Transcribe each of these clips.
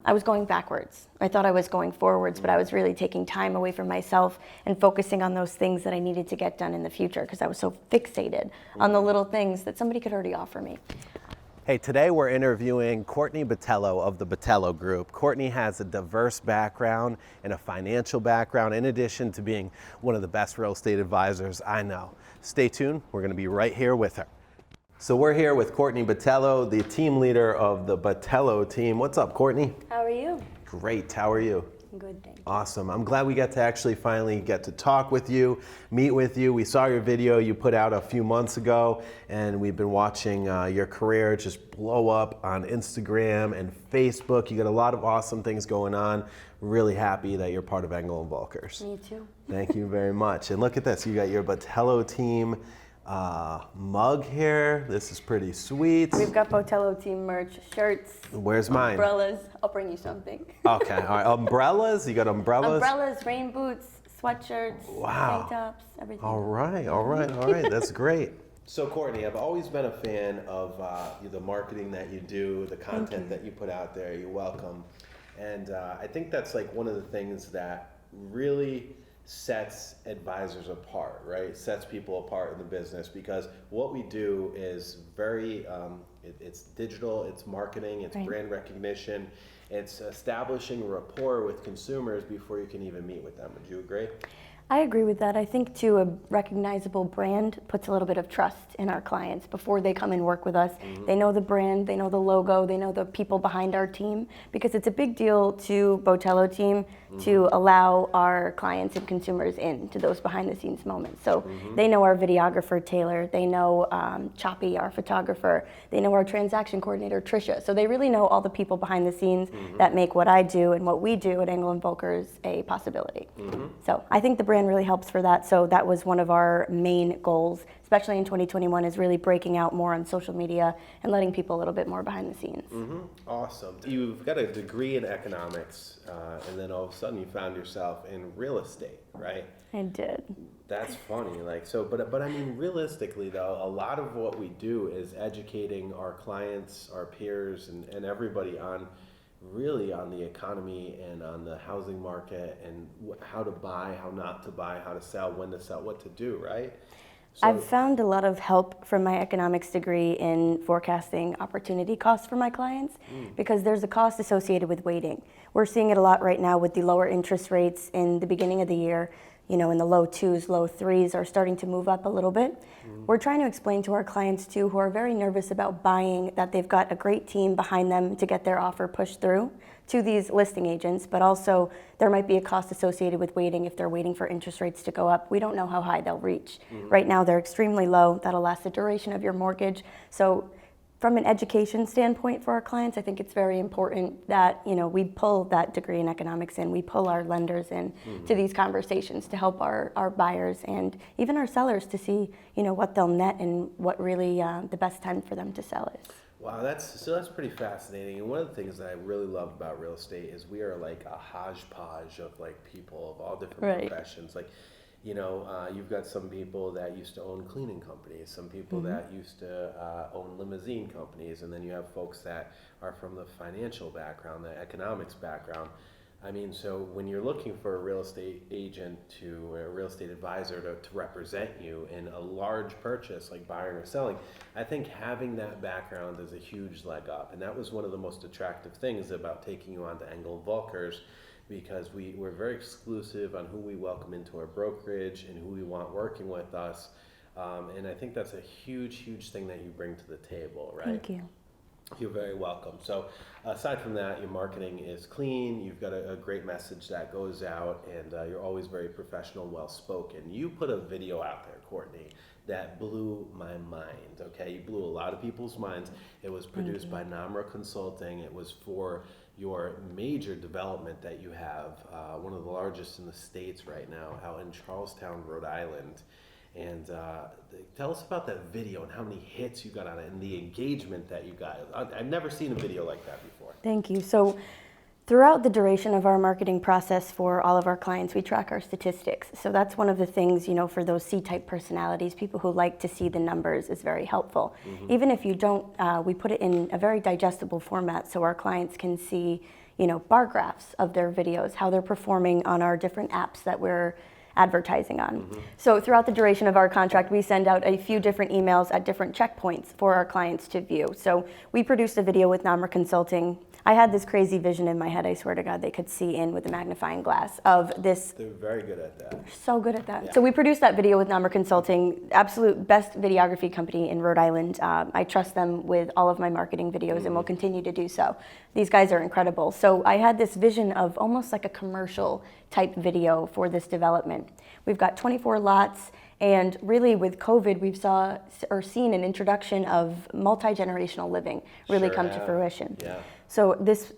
I was going backwards. I thought I was going forwards, but I was really taking time away from myself and focusing on those things that I needed to get done in the future because I was so fixated on the little things that somebody could already offer me. Hey, today we're interviewing Courtney Botelho of the Botelho Group. Courtney has a diverse background and a financial background in addition to being one of the best real estate advisors I know. Stay tuned, we're gonna be right here with her. So we're here with Courtney Botelho, the team leader of the Botelho Team. What's up, Courtney? How are you? Great, how are you? Good, thank you. Awesome. I'm glad we got to actually finally get to talk with you, meet with you. We saw your video you put out a few months ago, and we've been watching your career just blow up on Instagram and Facebook. You got a lot of awesome things going on. Really happy that you're part of Engel & Volkers. Me too. Thank you very much. And look at this, you got your Botelho Team mug here. This is pretty sweet. We've got Botelho Team merch, shirts. Where's mine? Umbrellas. I'll bring you something. Okay, all right. Umbrellas? You got umbrellas? Umbrellas, rain boots, sweatshirts, Wow. tank tops, everything. All right. That's great. So Courtney, I've always been a fan of the marketing that you do, the content that you put out there. You're welcome. And I think that's like one of the things that really sets advisors apart, right? Sets people apart in the business because what we do is very, it's digital, it's marketing, it's brand recognition, it's establishing rapport with consumers before you can even meet with them. Would you agree? I agree with that. I think too, a recognizable brand puts a little bit of trust in our clients before they come and work with us. They know the brand, they know the logo, they know the people behind our team, because it's a big deal to Botelho Team to allow our clients and consumers in to those behind the scenes moments. So they know our videographer, Taylor, they know Choppy, our photographer, they know our transaction coordinator, Trisha. So they really know all the people behind the scenes that make what I do and what we do at Engel & Volkers a possibility. So I think the brand really helps for that. So that was one of our main goals, especially in 2021, is really breaking out more on social media and letting people a little bit more behind the scenes. Awesome. You've got a degree in economics, and then all of a sudden you found yourself in real estate, right? I did. That's funny. But I mean, realistically though, a lot of what we do is educating our clients, our peers, and everybody on really on the economy and on the housing market and how to buy, how not to buy, how to sell, when to sell, what to do, right? So, I've found a lot of help from my economics degree in forecasting opportunity costs for my clients because there's a cost associated with waiting. We're seeing it a lot right now with the lower interest rates in the beginning of the year. You know, in the low 2s, low 3s are starting to move up a little bit. We're trying to explain to our clients too, who are very nervous about buying, that they've got a great team behind them to get their offer pushed through to these listing agents, but also there might be a cost associated with waiting if they're waiting for interest rates to go up. We don't know how high they'll reach. Right now they're extremely low. That'll last the duration of your mortgage. So from an education standpoint for our clients, I think it's very important that, you know, we pull that degree in economics in, we pull our lenders in to these conversations to help our buyers and even our sellers to see, you know, what they'll net and what really the best time for them to sell is. wow, that's pretty fascinating. And one of the things that I really love about real estate is we are like a hodgepodge of like people of all different professions. Like, you know, you've got some people that used to own cleaning companies, some people that used to own limousine companies, and then you have folks that are from the financial background, the economics background. I mean, so when you're looking for a real estate agent a real estate advisor to represent you in a large purchase like buying or selling, I think having that background is a huge leg up. And that was one of the most attractive things about taking you on to Engel & Volkers, because we're very exclusive on who we welcome into our brokerage and who we want working with us. And I think that's a huge thing that you bring to the table, right? Thank you. You're very welcome. So aside from that, your marketing is clean, you've got a great message that goes out, and you're always very professional, well-spoken. You put a video out there, Courtney, that blew my mind, okay? You blew a lot of people's minds. It was produced by Namra Consulting. It was for your major development that you have, one of the largest in the States right now, out in Charlestown, Rhode Island. And tell us about that video and how many hits you got on it and the engagement that you got. I've never seen a video like that before. Thank you. So throughout the duration of our marketing process for all of our clients, we track our statistics. So that's one of the things, you know, for those C-type personalities, people who like to see the numbers, is very helpful. Even if you don't, we put it in a very digestible format so our clients can see, bar graphs of their videos, how they're performing on our different apps that we're advertising on. So throughout the duration of our contract, we send out a few different emails at different checkpoints for our clients to view. So we produced a video with Namra Consulting. I had this crazy vision in my head, I swear to God, they could see in with a magnifying glass of this. They're very good at that. They're so good at that. Yeah. So we produced that video with Namra Consulting, absolute best videography company in Rhode Island. I trust them with all of my marketing videos and will continue to do so. These guys are incredible. So I had this vision of almost like a commercial type video for this development. We've got 24 lots, and really with COVID, we've seen an introduction of multi-generational living really come to fruition. Yeah. So this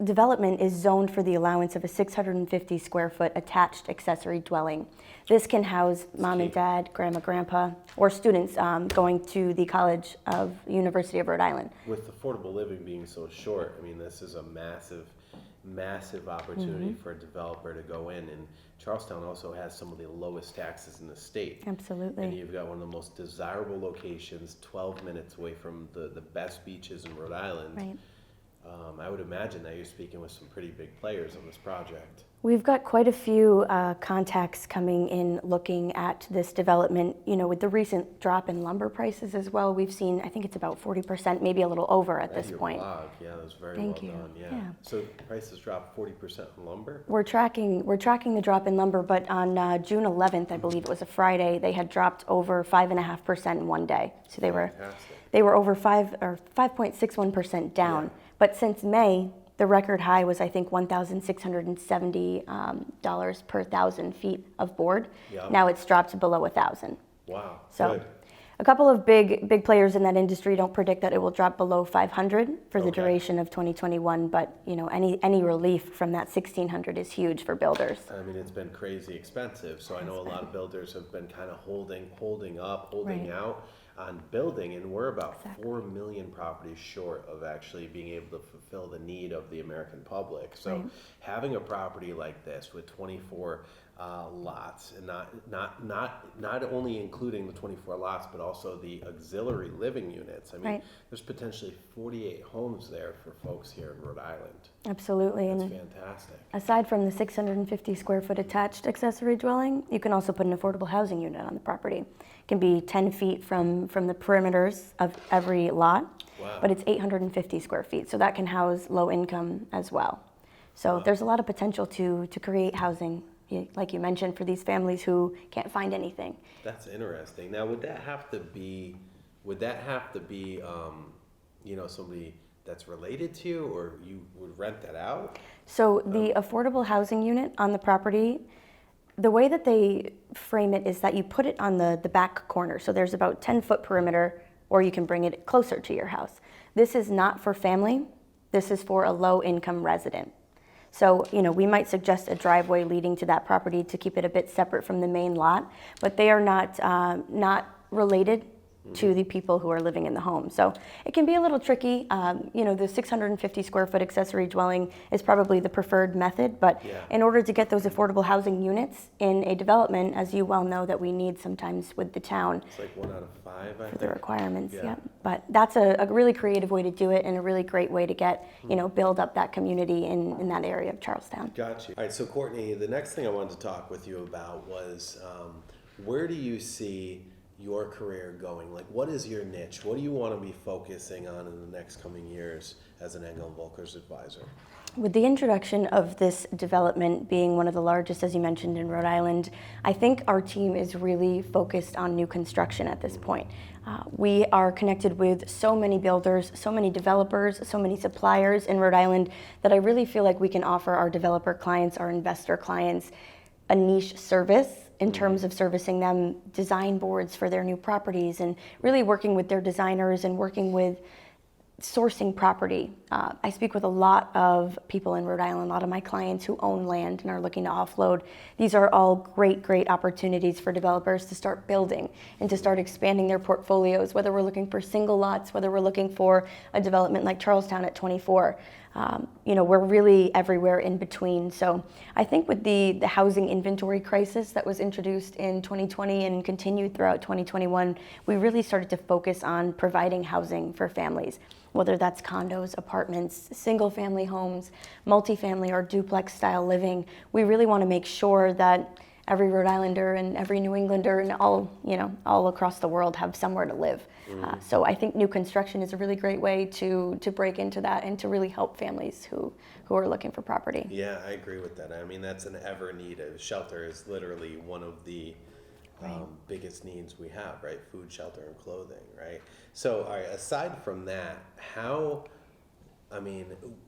development is zoned for the allowance of a 650 square foot attached accessory dwelling. This can house mom and dad, grandma, grandpa, or students going to the College of University of Rhode Island. With affordable living being so short, I mean, this is a massive opportunity for a developer to go in. And Charlestown also has some of the lowest taxes in the state. Absolutely. And you've got one of the most desirable locations, 12 minutes away from the best beaches in Rhode Island. Right. I would imagine that you're speaking with some pretty big players on this project. We've got quite a few contacts coming in looking at this development. With the recent drop in lumber prices as well, we've seen, I think it's about 40%, maybe a little over at this point. Blog. Yeah, that was very Thank well you. done. Yeah. So prices dropped 40% in lumber? We're tracking the drop in lumber, but on June 11th, I believe it was a Friday, they had dropped over 5.5% in one day. So they were over 5.61% down. Yeah. But since May, the record high was, I think, $1,670 per 1,000 feet of board. Yep. Now it's dropped below 1,000. Wow. So Good. a couple of big players in that industry don't predict that it will drop below 500 for the duration of 2021. But any relief from that 1,600 is huge for builders. I mean, it's been crazy expensive. So I know a lot of builders have been kind of holding out on building, and we're about 4 million properties short of actually being able to fulfill the need of the American public. So having a property like this with 24 lots, and not only including the 24 lots, but also the auxiliary living units. I mean, there's potentially 48 homes there for folks here in Rhode Island. Absolutely. That's and fantastic. aside from the 650 square foot attached accessory dwelling, you can also put an affordable housing unit on the property. It can be 10 feet from the perimeters of every lot, but it's 850 square feet. So that can house low income as well. So there's a lot of potential to create housing, like you mentioned, for these families who can't find anything. That's interesting. Now, would that have to be, somebody that's related to you, or you would rent that out? So the affordable housing unit on the property, the way that they frame it is that you put it on the back corner. So there's about 10-foot perimeter, or you can bring it closer to your house. This is not for family. This is for a low-income resident. So, we might suggest a driveway leading to that property to keep it a bit separate from the main lot, but they are not related to the people who are living in the home. So it can be a little tricky. The 650 square foot accessory dwelling is probably the preferred method, but in order to get those affordable housing units in a development, as you well know that we need sometimes with the town. It's like 1 out of 5, I think. The requirements, But that's a really creative way to do it, and a really great way to get, build up that community in that area of Charlestown. Got you. All right, so Courtney, the next thing I wanted to talk with you about was where do you see your career going? Like, what is your niche? What do you want to be focusing on in the next coming years as an Engel & Volker's advisor? With the introduction of this development being one of the largest, as you mentioned, in Rhode Island, I think our team is really focused on new construction at this point. We are connected with so many builders, so many developers, so many suppliers in Rhode Island that I really feel like we can offer our developer clients, our investor clients, a niche service in terms of servicing them design boards for their new properties, and really working with their designers and working with sourcing property. I speak with a lot of people in Rhode Island, a lot of my clients who own land and are looking to offload. These are all great opportunities for developers to start building and to start expanding their portfolios, whether we're looking for single lots, whether we're looking for a development like Charlestown at 24. we're really everywhere in between. So I think with the housing inventory crisis that was introduced in 2020 and continued throughout 2021, we really started to focus on providing housing for families, whether that's condos, apartments, single family homes, multifamily or duplex style living. We really want to make sure that every Rhode Islander and every New Englander and all across the world have somewhere to live. So I think new construction is a really great way to break into that and to really help families who are looking for property. Yeah, I agree with that. I mean, that's an ever need. Shelter is literally one of the biggest needs we have, right? Food, shelter, and clothing, right? So, all right, aside from that,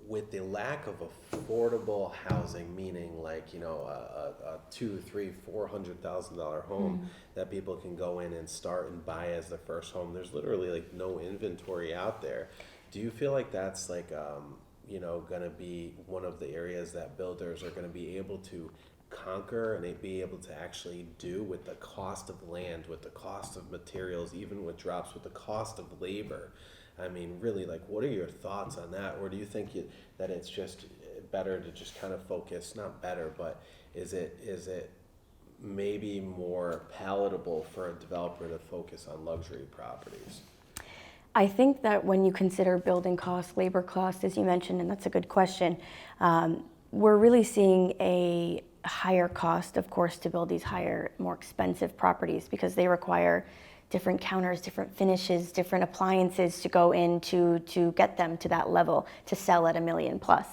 with the lack of affordable housing, meaning like, a $200,000, $300,000, $400,000 home that people can go in and start and buy as their first home, there's literally like no inventory out there. Do you feel like that's like, going to be one of the areas that builders are going to be able to conquer and be able to actually do with the cost of land, with the cost of materials, even with drops, with the cost of labor? I mean, really, like, what are your thoughts on that? Or do you think that it's just better to just kind of focus, not better, but is it maybe more palatable for a developer to focus on luxury properties? I think that when you consider building costs, labor costs, as you mentioned, and that's a good question, we're really seeing a higher cost, of course, to build these higher, more expensive properties because they require different counters, different finishes, different appliances to go in to get them to that level to sell at $1 million plus.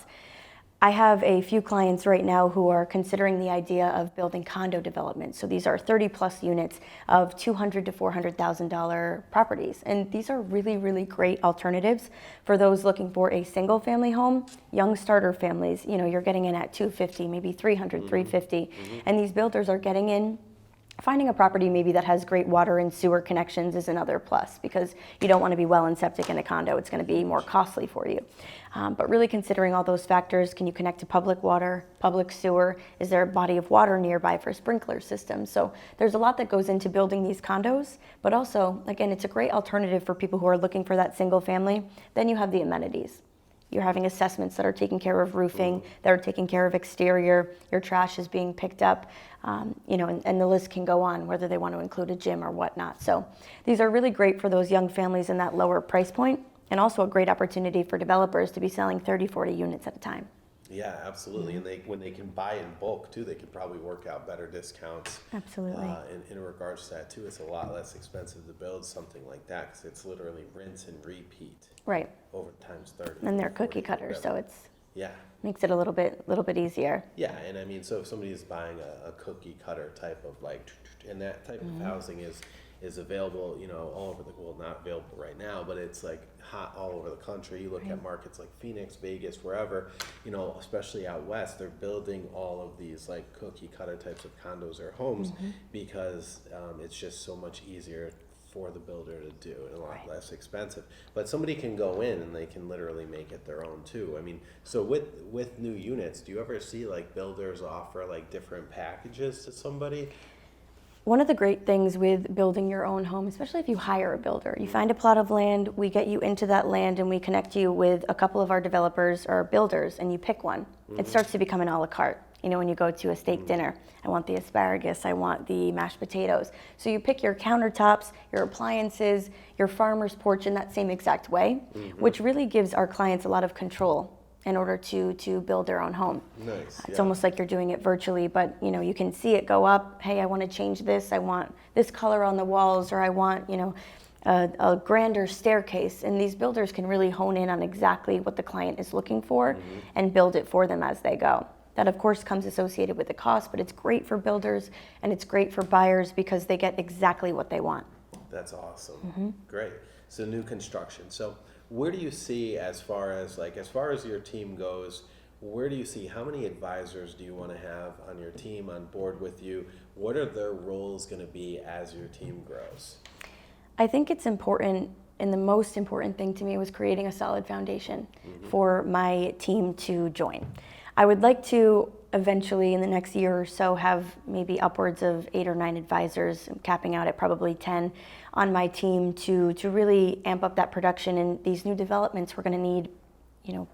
I have a few clients right now who are considering the idea of building condo development. So these are 30 plus units of $200,000 to $400,000 properties. And these are really, really great alternatives for those looking for a single family home, young starter families. You're getting in at $250,000, maybe $300,000, $350,000. And these builders are getting in. Finding a property maybe that has great water and sewer connections is another plus because you don't want to be well and septic in a condo. It's going to be more costly for you. But really considering all those factors, can you connect to public water, public sewer? Is there a body of water nearby for sprinkler systems? So there's a lot that goes into building these condos, but also, again, it's a great alternative for people who are looking for that single family. Then you have the amenities. You're having assessments that are taking care of roofing, that are taking care of exterior, your trash is being picked up, and the list can go on, whether they want to include a gym or whatnot. So these are really great for those young families in that lower price point, and also a great opportunity for developers to be selling 30, 40 units at a time. Yeah, absolutely. And when they can buy in bulk too, they can probably work out better discounts. Absolutely. In regards to that too, it's a lot less expensive to build something like that because it's literally rinse and repeat. Right. Over times 30. And they're cookie cutters, so yeah, makes it a little bit easier. Yeah, and I mean, so if somebody is buying a cookie cutter type of and that type of housing is available, all over not available right now, but it's like hot all over the country. You look at markets like Phoenix, Vegas, wherever, especially out west, they're building all of these like cookie cutter types of condos or homes because it's just so much easier for the builder to do and a lot less expensive. But somebody can go in and they can literally make it their own too. I mean, so with new units, do you ever see like builders offer like different packages to somebody? One of the great things with building your own home, especially if you hire a builder, you find a plot of land, we get you into that land and we connect you with a couple of our developers or builders and you pick one. It starts to become an a la carte. When you go to a steak dinner, I want the asparagus, I want the mashed potatoes. So you pick your countertops, your appliances, your farmer's porch in that same exact way, which really gives our clients a lot of control in order to build their own home. Nice. It's almost like you're doing it virtually, but you can see it go up. Hey, I want to change this. I want this color on the walls, or I want a grander staircase. And these builders can really hone in on exactly what the client is looking for and build it for them as they go. That, of course, comes associated with the cost, but it's great for builders and it's great for buyers because they get exactly what they want. That's awesome. Great. So new construction. So where do you see as far as your team goes, where do you see, how many advisors do you want to have on your team on board with you? What are their roles going to be as your team grows? I think it's important, and the most important thing to me was creating a solid foundation for my team to join. I would like to eventually in the next year or so have maybe upwards of 8 or 9 advisors, capping out at probably 10 on my team to really amp up that production. And these new developments, we're going to need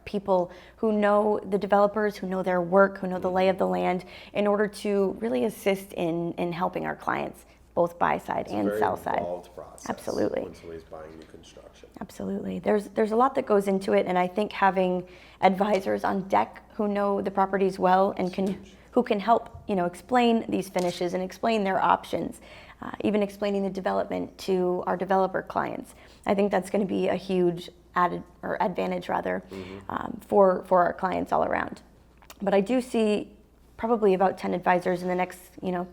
people who know the developers, who know their work, who know the lay of the land, in order to really assist in helping our clients, both buy side and sell side. It's a very involved process. Absolutely. When somebody's buying new construction. Absolutely. There's a lot that goes into it, and I think having advisors on deck who know the properties well and who can help, explain these finishes and explain their options, even explaining the development to our developer clients. I think that's going to be a huge advantage for our clients all around. But I do see probably about 10 advisors in the next,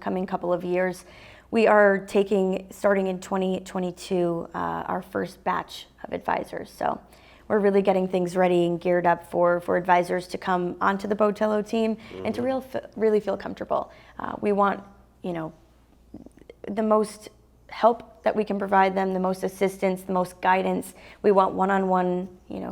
coming couple of years. We are taking, starting in 2022, our first batch of advisors. So we're really getting things ready and geared up for advisors to come onto the Botelho team and to really feel comfortable. We want, the most help that we can provide them, the most assistance, the most guidance. We want one-on-one,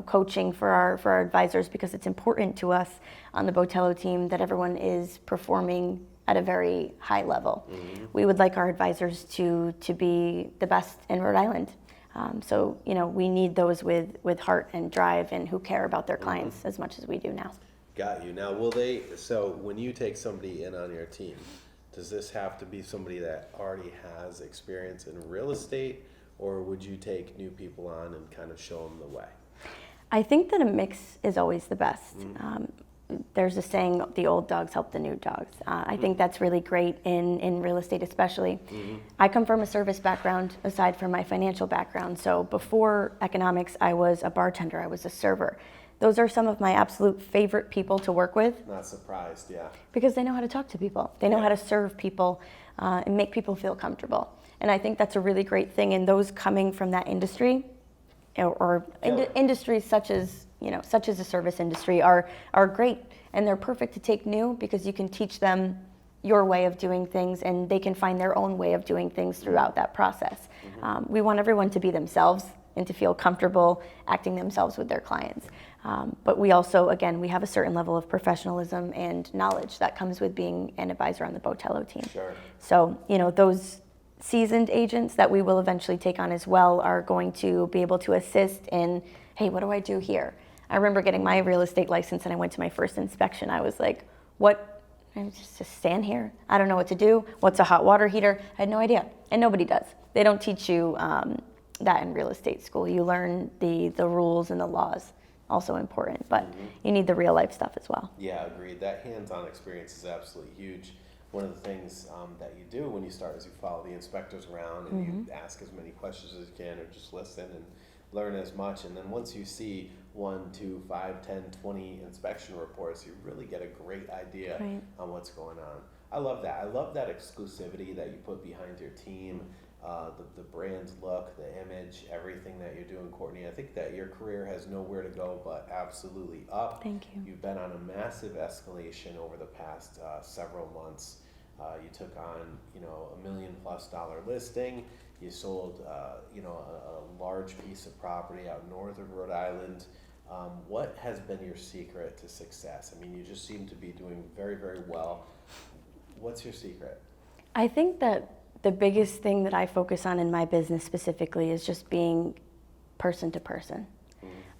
coaching for our advisors, because it's important to us on the Botelho team that everyone is performing at a very high level. We would like our advisors to be the best in Rhode Island. So, we need those with heart and drive and who care about their clients as much as we do now. Got you. Now, so when you take somebody in on your team, does this have to be somebody that already has experience in real estate, or would you take new people on and kind of show them the way? I think that a mix is always the best. There's a saying, the old dogs help the new dogs. I think that's really great in real estate especially. I come from a service background aside from my financial background. So before economics, I was a bartender, I was a server. Those are some of my absolute favorite people to work with. Not surprised, yeah. Because they know how to talk to people. They know how to serve people and make people feel comfortable. And I think that's a really great thing. And those coming from that industry, or industries such as the service industry, are great. And they're perfect to take new, because you can teach them your way of doing things, and they can find their own way of doing things throughout that process. We want everyone to be themselves and to feel comfortable acting themselves with their clients. But we also, again, we have a certain level of professionalism and knowledge that comes with being an advisor on the Botelho team. Sure. So, those seasoned agents that we will eventually take on as well are going to be able to assist in, hey, what do I do here? I remember getting my real estate license and I went to my first inspection. I was like, what? I just stand here. I don't know what to do. What's a hot water heater? I had no idea. And nobody does. They don't teach you that in real estate school. You learn the rules and the laws. Also important, but you need the real life stuff as well. Yeah, agreed. That hands-on experience is absolutely huge. One of the things that you do when you start is you follow the inspectors around and you ask as many questions as you can, or just listen and learn as much. And then once you see 1, 2, 5, 10, 20 inspection reports, you really get a great idea on what's going on. I love that. I love that exclusivity that you put behind your team. The brand look, the image, everything that you're doing, Courtney. I think that your career has nowhere to go but absolutely up. Thank you. You've been on a massive escalation over the past several months. You took on, $1 million+ listing. You sold, a large piece of property out north of Rhode Island. What has been your secret to success? I mean, you just seem to be doing very, very well. What's your secret? I think that the biggest thing that I focus on in my business specifically is just being person to person.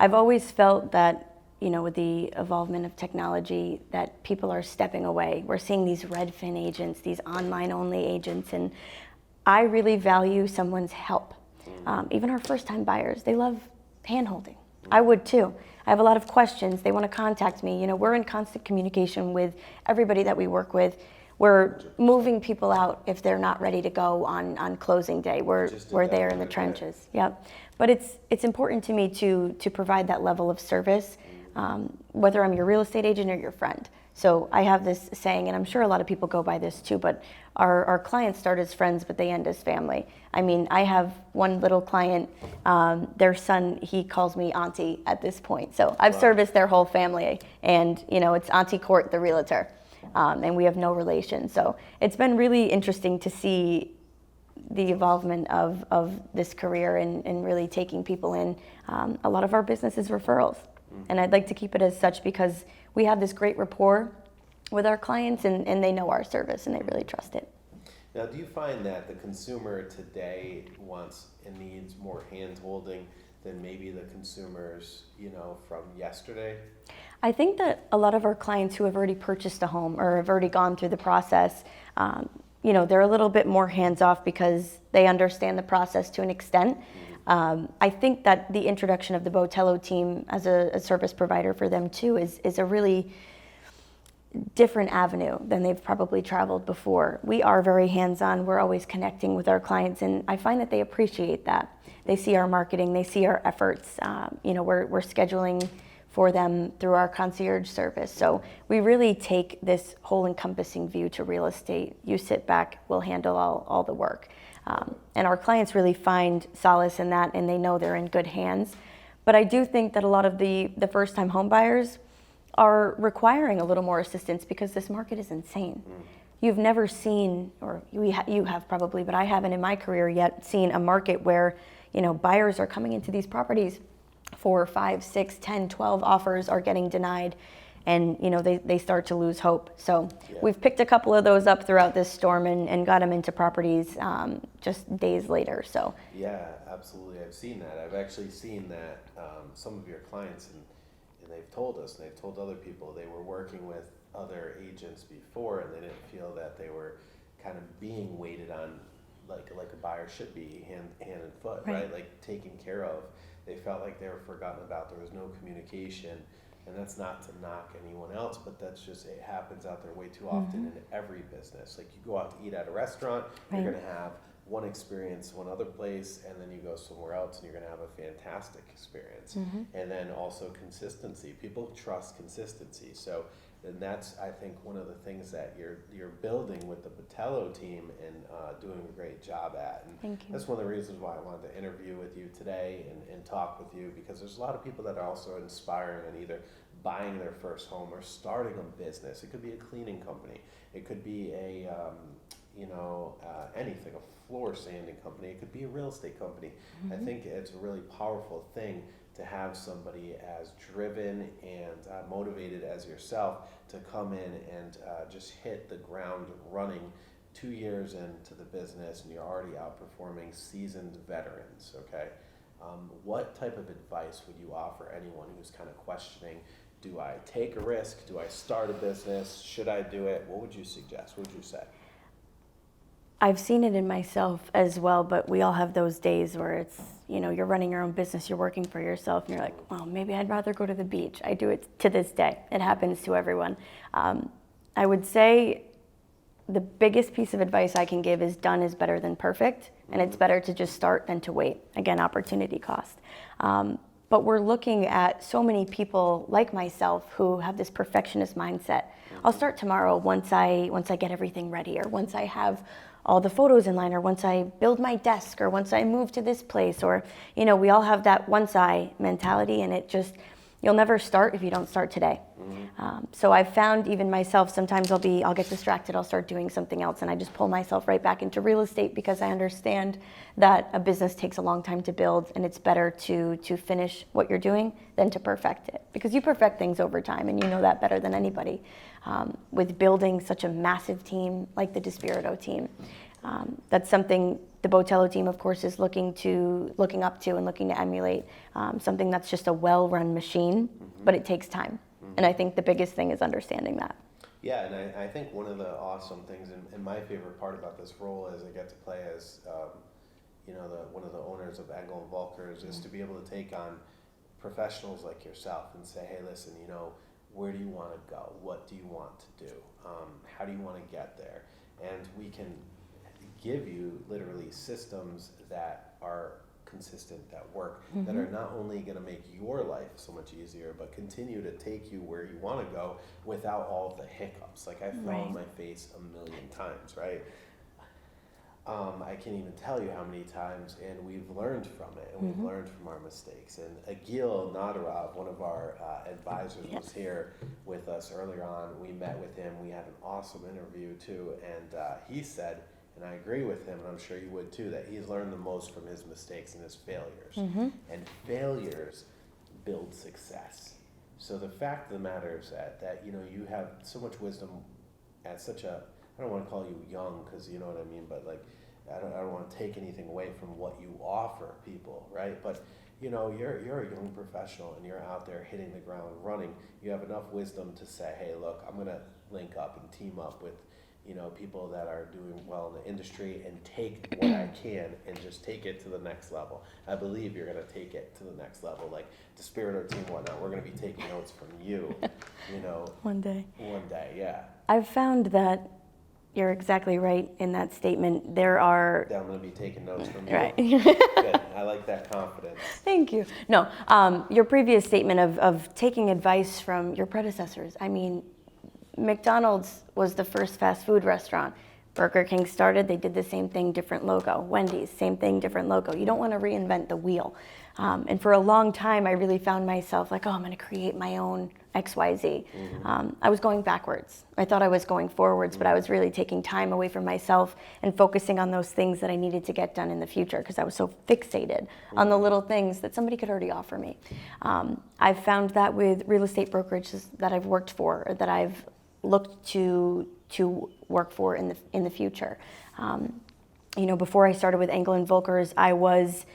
I've always felt that, with the evolvement of technology, that people are stepping away. We're seeing these Redfin agents, these online-only agents, and I really value someone's help. Even our first-time buyers, they love hand-holding. I would too. I have a lot of questions. They want to contact me. We're in constant communication with everybody that we work with. We're moving people out if they're not ready to go on closing day. We're there in the trenches. Yep. But it's important to me to provide that level of service, whether I'm your real estate agent or your friend. So I have this saying, and I'm sure a lot of people go by this too, but our clients start as friends, but they end as family. I mean, I have one little client, their son, he calls me auntie at this point. So I've serviced their whole family, and it's Auntie Court, the realtor. And we have no relation. So it's been really interesting to see the evolvement of this career and really taking people in. A lot of our business is referrals. And I'd like to keep it as such, because we have this great rapport with our clients, and they know our service and they really trust it. Now, do you find that the consumer today wants and needs more hand-holding than maybe the consumers, from yesterday? I think that a lot of our clients who have already purchased a home or have already gone through the process, they're a little bit more hands-off because they understand the process to an extent. I think that the introduction of the Botelho team as a service provider for them too is a really different avenue than they've probably traveled before. We are very hands-on. We're always connecting with our clients, and I find that they appreciate that. They see our marketing, they see our efforts. We're scheduling for them through our concierge service. So we really take this whole encompassing view to real estate. You sit back, we'll handle all the work. And our clients really find solace in that, and they know they're in good hands. But I do think that a lot of the first-time home buyers are requiring a little more assistance because this market is insane. You've never seen, or you have probably, but I haven't in my career yet seen a market where, buyers are coming into these properties, 4, 5, 6, 10, 12 offers are getting denied, and they start to lose hope. So we've picked a couple of those up throughout this storm and got them into properties just days later. So yeah, absolutely. I've seen that. I've actually seen that some of your clients, and they've told us, and they've told other people, they were working with other agents before, and they didn't feel that they were kind of being waited on like a buyer should be, hand and foot, right? Like taken care of. They felt like they were forgotten about. There was no communication, and that's not to knock anyone else, but that's just, it happens out there way too often in every business. Like you go out to eat at a restaurant, you're going to have one experience one other place, and then you go somewhere else and you're going to have a fantastic experience. And then also consistency. People trust consistency. So, and that's, I think, one of the things that you're building with the Botelho team and doing a great job at. And thank you. that's one of the reasons why I wanted to interview with you today and talk with you, because there's a lot of people that are also inspiring and either buying their first home or starting a business. It could be a cleaning company. It could be a anything, a floor sanding company. It could be a real estate company. I think it's a really powerful thing to have somebody as driven and motivated as yourself to come in and just hit the ground running 2 years into the business, and you're already outperforming seasoned veterans, okay? What type of advice would you offer anyone who's kind of questioning, do I take a risk? Do I start a business? Should I do it? What would you suggest? What would you say? I've seen it in myself as well, but we all have those days where it's, you're running your own business, you're working for yourself, and you're like, well, maybe I'd rather go to the beach. I do it to this day. It happens to everyone. I would say the biggest piece of advice I can give is done is better than perfect, and it's better to just start than to wait. Again, opportunity cost. But we're looking at so many people like myself who have this perfectionist mindset. I'll start tomorrow once I get everything ready, or once I have all the photos in line, or once I build my desk, or once I move to this place, or, we all have that once I mentality, and you'll never start if you don't start today. So I've found even myself, sometimes I'll get distracted, I'll start doing something else, and I just pull myself right back into real estate because I understand that a business takes a long time to build, and it's better to finish what you're doing than to perfect it, because you perfect things over time, and you know that better than anybody. With building such a massive team like the DiSpirito team, that's something the Botelho team, of course, is looking up to and looking to emulate, something that's just a well-run machine, but it takes time. And I think the biggest thing is understanding that. Yeah, and I think one of the awesome things, and my favorite part about this role is I get to play as, one of the owners of Engel and Volkers, is to be able to take on professionals like yourself and say, hey, listen, where do you want to go? What do you want to do? How do you want to get there? And we can give you literally systems that are consistent, that work, that are not only going to make your life so much easier, but continue to take you where you want to go without all the hiccups. Like I fell on my face a million times, right? I can't even tell you how many times, and we've learned from it, and we've learned from our mistakes. And Agil Nadarov, one of our advisors, was here with us earlier on. We met with him. We had an awesome interview too, and he said, and I agree with him, and I'm sure you would too, that he's learned the most from his mistakes and his failures. And failures build success. So the fact of the matter is that you have so much wisdom at such a, I don't want to call you young, because you know what I mean, but like I don't want to take anything away from what you offer people, right? But you know, you're a young professional and you're out there hitting the ground running. You have enough wisdom to say, hey, look, I'm gonna link up and team up with, you know, people that are doing well in the industry and take what I can and just take it to the next level. I believe you're gonna take it to the next level. Like DiSpirito Team, whatnot, we're gonna be taking notes from you, you know. One day. One day, yeah. I've found that you're exactly right in that statement. There are... I'm going to be taking notes from you. Right. Good. I like that confidence. Thank you. No, your previous statement of taking advice from your predecessors. I mean, McDonald's was the first fast food restaurant. Burger King started, they did the same thing, different logo. Wendy's, same thing, different logo. You don't want to reinvent the wheel. And for a long time, I really found myself like, oh, I'm going to create my own XYZ. I was going backwards. I thought I was going forwards, but I was really taking time away from myself and focusing on those things that I needed to get done in the future because I was so fixated on the little things that somebody could already offer me. I've found that with real estate brokerages that I've worked for, or that I've looked to work for in the future. You know, before I started with Engel & Volkers, I was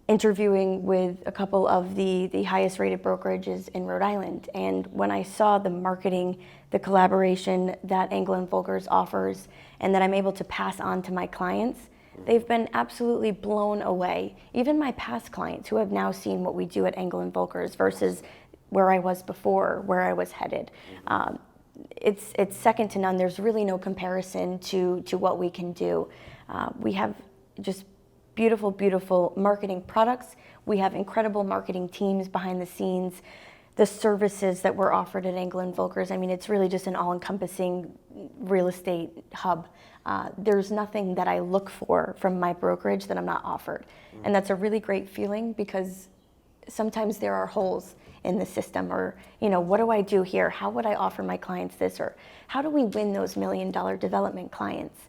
interviewing with a couple of the highest rated brokerages in Rhode Island. And when I saw the marketing, the collaboration that Engel & Volkers offers and that I'm able to pass on to my clients, they've been absolutely blown away. Even my past clients who have now seen what we do at Engel & Volkers versus where I was before, where I was headed. It's second to none. There's really no comparison to what we can do. We have just beautiful, beautiful marketing products. We have incredible marketing teams behind the scenes. The services that were offered at Engel & Volkers, I mean, it's really just an all-encompassing real estate hub. There's nothing that I look for from my brokerage that I'm not offered. And that's a really great feeling because sometimes there are holes in the system, or, you know, what do I do here? How would I offer my clients this? Or how do we win those $1 million development clients?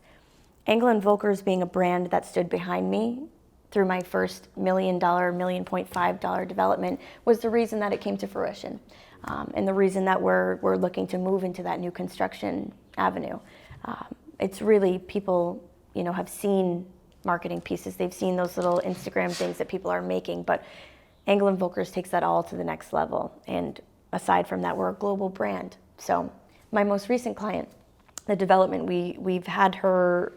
Engel & Volkers being a brand that stood behind me through my first $1 million, $1.5 million development was the reason that it came to fruition. And the reason that we're looking to move into that new construction avenue. It's really people, you know, have seen marketing pieces. They've seen those little Instagram things that people are making, but Engel & Volkers takes that all to the next level. And aside from that, we're a global brand. So my most recent client, the development, we've had her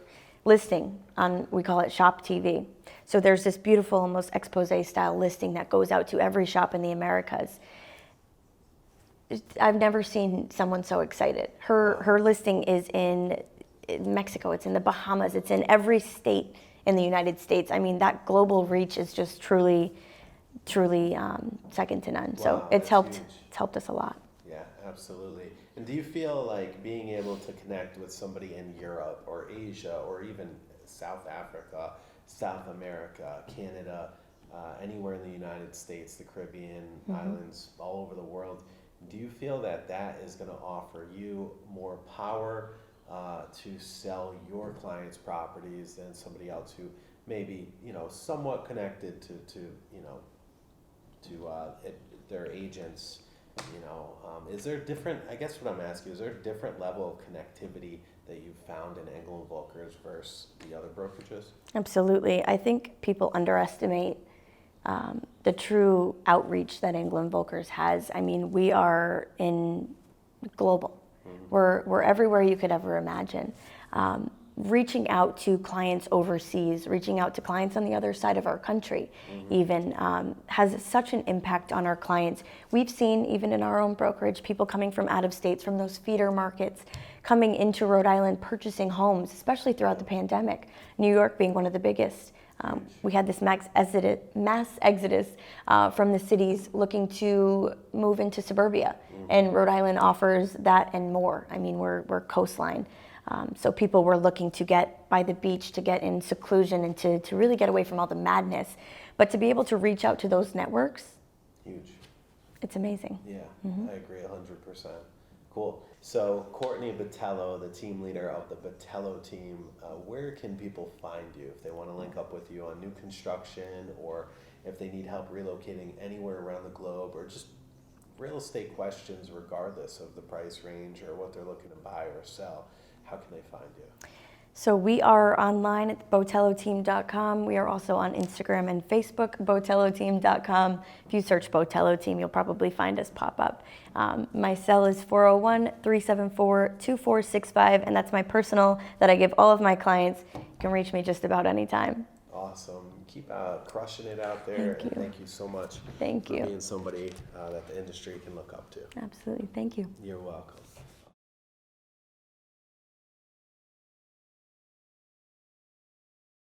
listing on, we call it Shop TV. So there's this beautiful, almost expose style listing that goes out to every shop in the Americas. I've never seen someone so excited. Her listing is in Mexico, it's in the Bahamas, it's in every state in the United States. I mean, that global reach is just truly second to none. Wow, so it's helped us a lot. Yeah, absolutely. And do you feel like being able to connect with somebody in Europe or Asia or even South Africa, South America, Canada, anywhere in the United States, the Caribbean islands, all over the world, do you feel that that is going to offer you more power to sell your clients' properties than somebody else who maybe, you know, somewhat connected to you know, to their agents? You know, is there different, I guess what I'm asking, is there a different level of connectivity that you've found in Engel & Volkers versus the other brokerages? Absolutely. I think people underestimate the true outreach that Engel & Volkers has. I mean, we are in global. We're everywhere you could ever imagine. Reaching out to clients overseas, reaching out to clients on the other side of our country even has such an impact on our clients. We've seen, even in our own brokerage, people coming from out of states, from those feeder markets, coming into Rhode Island, purchasing homes, especially throughout the pandemic, New York being one of the biggest. We had this mass exodus from the cities looking to move into suburbia, and Rhode Island offers that and more. I mean, we're coastline. So people were looking to get by the beach, to get in seclusion, and to really get away from all the madness. But to be able to reach out to those networks, huge. It's amazing. Yeah, I agree 100%. Cool. So Courtney Botelho, the team leader of the Botelho Team, where can people find you if they want to link up with you on new construction, or if they need help relocating anywhere around the globe, or just real estate questions regardless of the price range or what they're looking to buy or sell? How can they find you? So we are online at botelloteam.com. We are also on Instagram and Facebook, botelloteam.com. If you search Botelho Team, you'll probably find us pop up. My cell is 401-374-2465, and that's my personal that I give all of my clients. You can reach me just about any time. Awesome. Keep crushing it out there. Thank you. And thank you so much Thank for you. being somebody that the industry can look up to. Absolutely. Thank you. You're welcome.